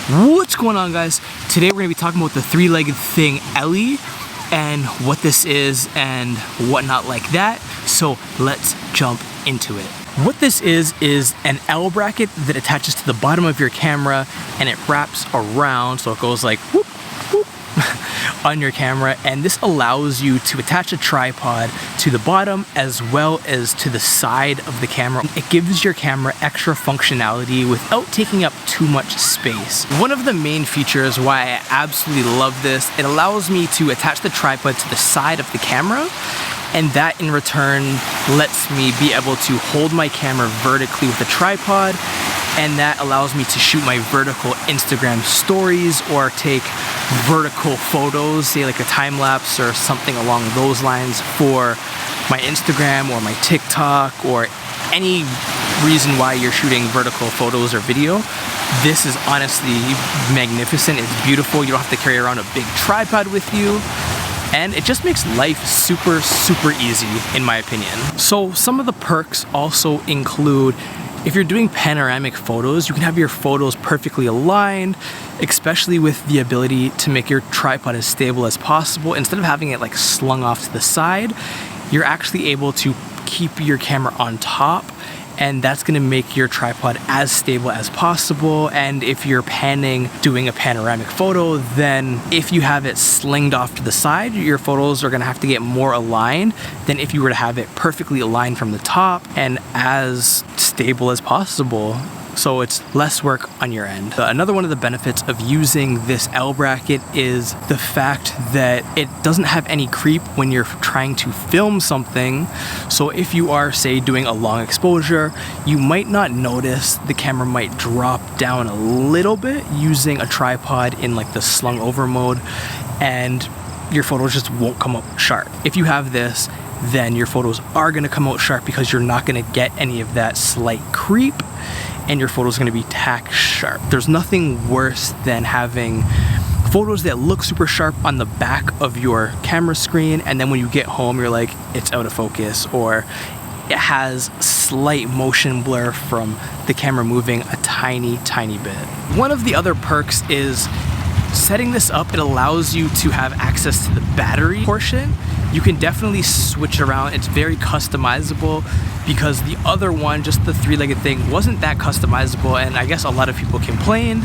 What's going on, guys? Today we're gonna be talking about the three-legged thing Ellie and what this is and whatnot like that. So let's jump into it. What this is an L bracket that attaches to the bottom of your camera and it wraps around, so it goes like whoop, whoop, on your camera, and this allows you to attach a tripod to the bottom as well as to the side of the camera. It gives your camera extra functionality without taking up too much space. One of the main features why I absolutely love this, it allows me to attach the tripod to the side of the camera, and that in return lets me be able to hold my camera vertically with the tripod, and that allows me to shoot my vertical Instagram stories or take vertical photos, say like a time lapse or something along those lines for my Instagram or my TikTok or any reason why you're shooting vertical photos or video. This is honestly magnificent. It's beautiful. You don't have to carry around a big tripod with you. And it just makes life super, super easy, in my opinion. So some of the perks also include, if you're doing panoramic photos, you can have your photos perfectly aligned, especially with the ability to make your tripod as stable as possible. Instead of having it like slung off to the side, you're actually able to keep your camera on top, and that's gonna make your tripod as stable as possible. And if you're panning, doing a panoramic photo, then if you have it slinged off to the side, your photos are gonna have to get more aligned than if you were to have it perfectly aligned from the top and as stable as possible. So it's less work on your end. Another one of the benefits of using this L bracket is the fact that it doesn't have any creep when you're trying to film something. So if you are, say, doing a long exposure, you might not notice the camera might drop down a little bit using a tripod in like the slung over mode, and your photos just won't come up sharp. If you have this, then your photos are gonna come out sharp because you're not gonna get any of that slight creep, and your photos are gonna be tack sharp. There's nothing worse than having photos that look super sharp on the back of your camera screen, and then when you get home, you're like, it's out of focus, or it has slight motion blur from the camera moving a tiny, tiny bit. One of the other perks is setting this up, it allows you to have access to the battery portion. You can definitely switch around. It's very customizable, because the other one, just the three-legged thing, wasn't that customizable, and I guess a lot of people complained.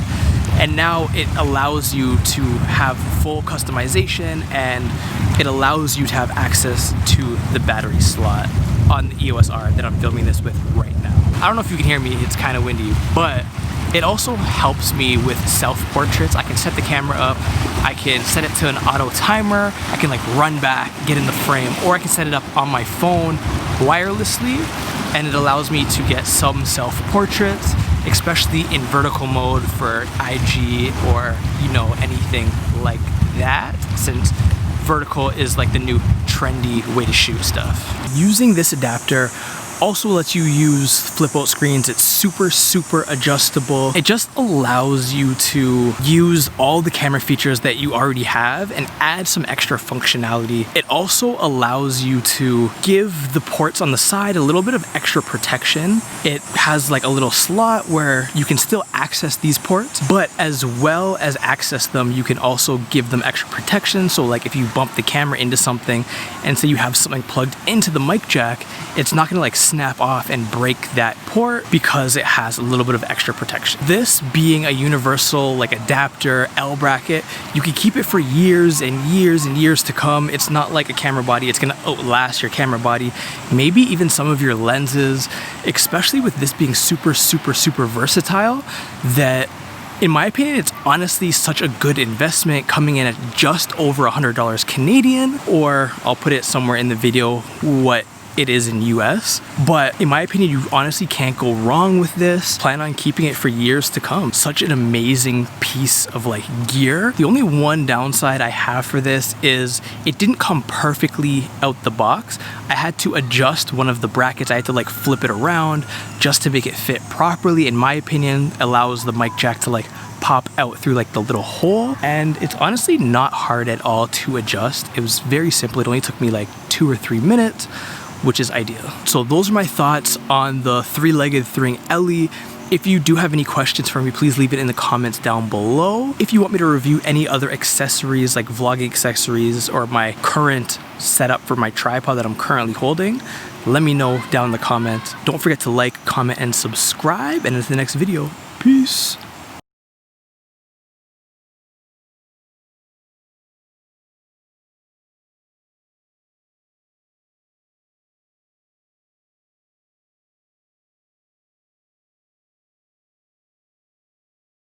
And now it allows you to have full customization, and it allows you to have access to the battery slot on the EOS R that I'm filming this with right now. I don't know if you can hear me, it's kind of windy, but it also helps me with self-portraits. I can set the camera up, I can set it to an auto timer, I can like run back, get in the frame, or I can set it up on my phone wirelessly, and it allows me to get some self-portraits, especially in vertical mode for IG or, you know, anything like that, since vertical is like the new trendy way to shoot stuff. Using this adapter also lets you use flip out screens. It's super, super adjustable. It just allows you to use all the camera features that you already have and add some extra functionality. It also allows you to give the ports on the side a little bit of extra protection. It has like a little slot where you can still access these ports, but as well as access them, you can also give them extra protection. So like if you bump the camera into something and say you have something plugged into the mic jack, it's not gonna like snap off and break that port because it has a little bit of extra protection. This being a universal like adapter L bracket, you can keep it for years and years and years to come. It's not like a camera body, it's gonna outlast your camera body, maybe even some of your lenses, especially with this being super, super, super versatile, that in my opinion, it's honestly such a good investment, coming in at just over $100 Canadian, or I'll put it somewhere in the video what it is in US. But in my opinion, you honestly can't go wrong with this. Plan on keeping it for years to come. Such an amazing piece of like gear. The only one downside I have for this is it didn't come perfectly out the box. I had to adjust one of the brackets. I had to like flip it around just to make it fit properly. In my opinion, allows the mic jack to like pop out through like the little hole, and it's honestly not hard at all to adjust. It was very simple. It only took me like 2 or 3 minutes, which is ideal. So those are my thoughts on the three-legged thing Ellie If you do have any questions for me, please leave it in the comments down below. If you want me to review any other accessories like vlogging accessories or my current setup for my tripod that I'm currently holding, let me know down in the comments. Don't forget to like, comment, and subscribe, and until the next video, peace.